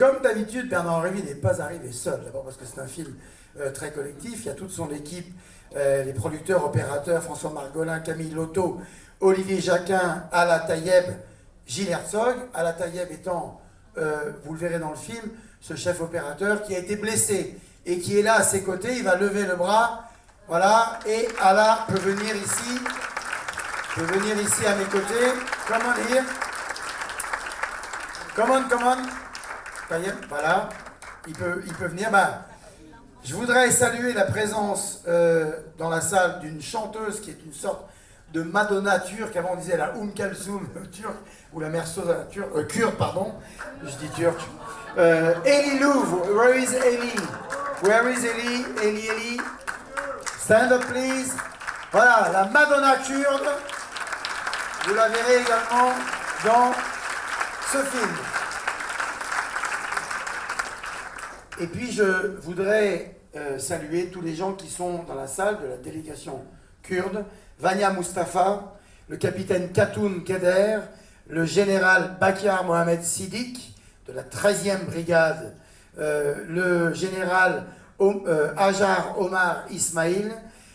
Comme d'habitude, Bernard-Henri n'est pas arrivé seul, d'abord parce que c'est un film très collectif, il y a toute son équipe, les producteurs, opérateurs, François Margolin, Camille Lotto, Olivier Jacquin, Ala Tayeb, Gilles Herzog, Ala Tayeb étant, vous le verrez dans le film, ce chef opérateur qui a été blessé et qui est là à ses côtés, il va lever le bras, voilà, et Ala peut venir ici à mes côtés, come on here, come on. Voilà, il peut venir. Je voudrais saluer la présence dans la salle d'une chanteuse qui est une sorte de Madonna turque. Avant on disait la Kalsum turque, ou la Mersoza kurde, pardon. Je dis turque. Eli Louvre, where is Eli? Where is Eli? Eli. Stand up please. Voilà, la Madonna kurde. Vous la verrez également dans ce film. Et puis je voudrais saluer tous les gens qui sont dans la salle de la délégation kurde, Vania Mustafa, le capitaine Katoun Kader, le général Bakar Mohamed Sidik de la 13e brigade, le général Hajar Omar Ismail,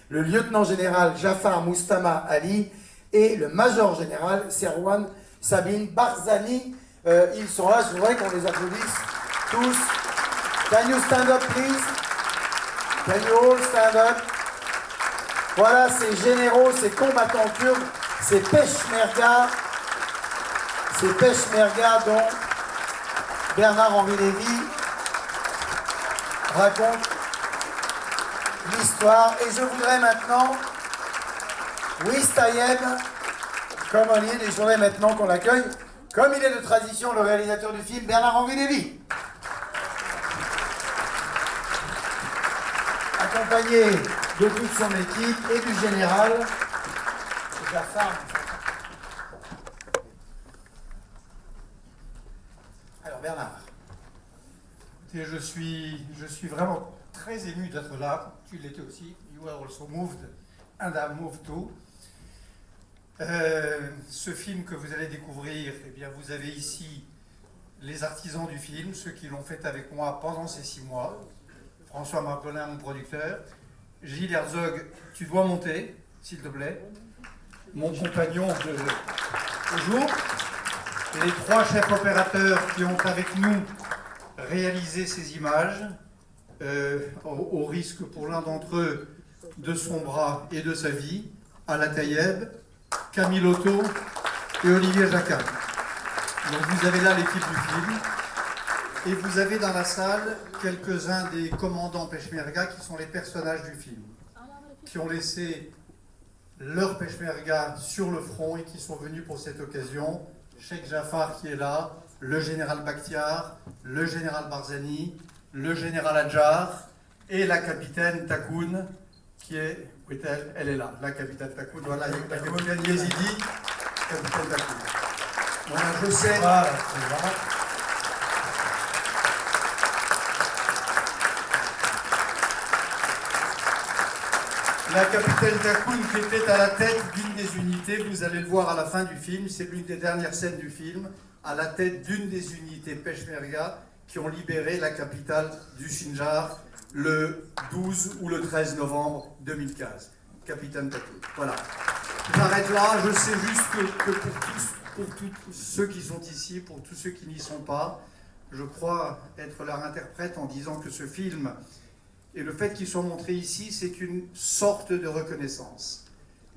le lieutenant-général Jafar Moustama Ali et le major général Serwan Sabine Barzani. Ils sont là, je voudrais qu'on les applaudisse tous. Can you stand up, please? Can you all stand up? Voilà, ces généraux, ces combattants kurdes, ces Peshmerga dont Bernard-Henri Lévy raconte l'histoire. Et je voudrais maintenant, Wistayeb, comme on dit, et je voudrais maintenant qu'on l'accueille, comme il est de tradition, le réalisateur du film, Bernard-Henri Lévy. Accompagné de toute son équipe et du général et de la femme. Alors Bernard. Écoutez, je suis vraiment très ému d'être là. Tu l'étais aussi. You are also moved and I'm moved too. Ce film que vous allez découvrir, eh bien, vous avez ici les artisans du film, ceux qui l'ont fait avec moi pendant ces 6 mois. François Margolin, mon producteur. Gilles Herzog, tu dois monter, s'il te plaît. Mon compagnon de jour. Et les 3 chefs opérateurs qui ont avec nous réalisé ces images, au risque pour l'un d'entre eux de son bras et de sa vie, Ala Tayeb, Camille Lotto et Olivier Jacquin. Donc vous avez là l'équipe du film. Et vous avez dans la salle quelques-uns des commandants Peshmerga qui sont les personnages du film, qui ont laissé leur Peshmerga sur le front et qui sont venus pour cette occasion. Cheikh Jafar qui est là, le général Bakhtiar, le général Barzani, le général Hadjar et la capitaine Takoun qui est, où est-elle? Elle est là, la capitaine Takoun, voilà, Takoun Yazidi, capitaine Takoun. Voilà, je sais. Voilà, la capitaine Takoun qui était à la tête d'une des unités, vous allez le voir à la fin du film, c'est l'une des dernières scènes du film, à la tête d'une des unités Peshmerga qui ont libéré la capitale du Sinjar le 12 ou le 13 novembre 2015. Capitaine Takoun. Voilà. J'arrête là, je sais juste que pour tous ceux qui sont ici, pour tous ceux qui n'y sont pas, je crois être leur interprète en disant que ce film et le fait qu'ils soient montrés ici, c'est une sorte de reconnaissance.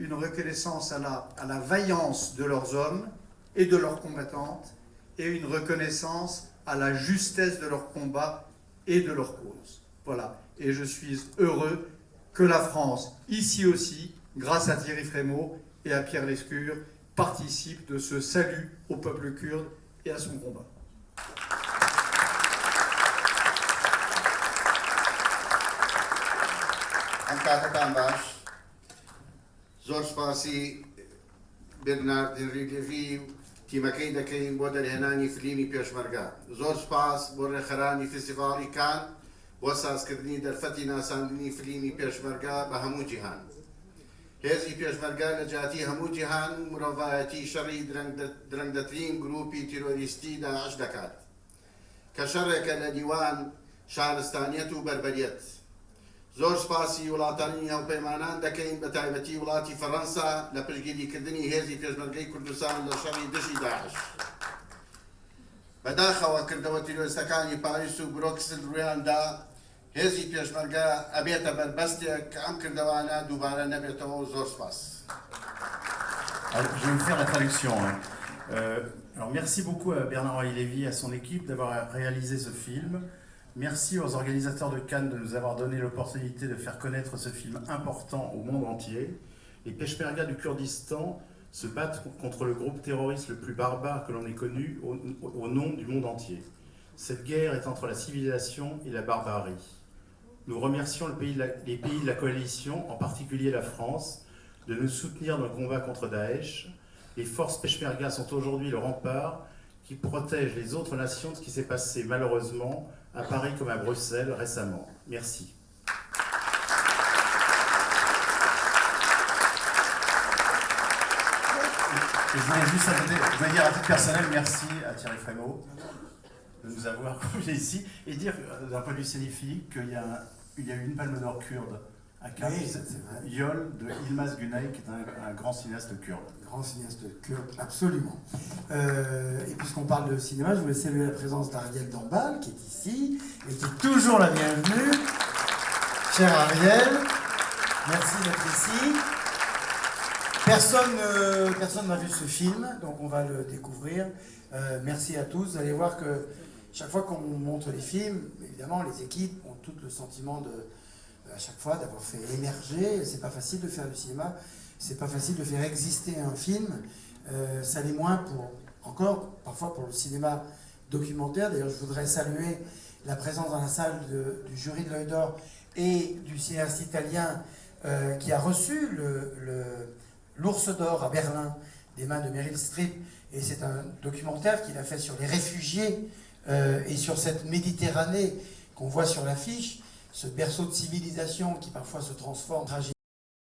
Une reconnaissance à la vaillance de leurs hommes et de leurs combattantes, et une reconnaissance à la justesse de leur combat et de leur cause. Voilà. Et je suis heureux que la France, ici aussi, grâce à Thierry Frémaux et à Pierre Lescure, participe de ce salut au peuple kurde et à son combat. کاتتان باش زۆر سپاسی بێرناردێنری لێڤی و تیمەکەی دەکەین بۆ دەرهێنانی فیلمی پێشمەرگە. زۆر سپاس بۆ ڕێخەرانی فستیڤاڵی کان بۆ سازکردنی دەرفەتی ناساندنی فیلمی پێشمەرگە بە هەموو جیهان. هێزی پێشمەرگە لە جیاتی هەموو جیهان مرۆڤایەتی شەڕی درەنگدەترین گروپی تیرۆریستی داعش دەکات كشرك لديوان شارستانية وبربريت زۆر سپاسی وڵاتانی هەڵپەیمانان دەکەین بە تایبەتی وڵاتی فەڕەنسا لە پشتگیریکردنی هێزی پێشمەرگەی کوردستان لە شەڕی دژی داعش بەداخەوە کردەوە تیرۆریستەکانی پاریس و بروکسل ڕوویاندا هێزی پێشمەرگە ئەبێتە بەربەستێک کە ئەم کردەوانە دووبارە نەبێتەوە و زۆر سپاس. Je vais vous faire la traduction. Alors, merci beaucoup à Bernard-Henri Lévy et à son équipe d'avoir réalisé ce film. Merci aux organisateurs de Cannes de nous avoir donné l'opportunité de faire connaître ce film important au monde entier. Les Peshmerga du Kurdistan se battent contre le groupe terroriste le plus barbare que l'on ait connu au nom du monde entier. Cette guerre est entre la civilisation et la barbarie. Nous remercions les pays de la coalition, en particulier la France, de nous soutenir dans le combat contre Daesh. Les forces Peshmerga sont aujourd'hui le rempart qui protège les autres nations de ce qui s'est passé malheureusement à Paris comme à Bruxelles récemment. Merci. Et je voulais juste dire à titre personnel merci à Thierry Frémaux de nous avoir conviés ici et dire d'un point de vue cinéphilique qu'il y a eu une palme d'or kurde à Cannes, oui, Yol de Yılmaz Güney, qui est un grand cinéaste kurde. Grand cinéaste kurde, absolument. Et puisqu'on parle de cinéma, je voulais saluer la présence d'Ariel Dombal, qui est ici, et qui est toujours la bienvenue. Cher Ariel, merci d'être ici. Personne n'a vu ce film, donc on va le découvrir. Merci à tous. Vous allez voir que chaque fois qu'on montre les films, évidemment, les équipes ont tout le sentiment à chaque fois d'avoir fait émerger. C'est pas facile de faire du cinéma, c'est pas facile de faire exister un film. Ça l'est moins parfois pour le cinéma documentaire. D'ailleurs, je voudrais saluer la présence dans la salle du jury de l'Œil d'Or et du cinéaste italien qui a reçu l'Ours d'Or à Berlin des mains de Meryl Streep. Et c'est un documentaire qu'il a fait sur les réfugiés et sur cette Méditerranée qu'on voit sur l'affiche, ce berceau de civilisation qui parfois se transforme en tragédie.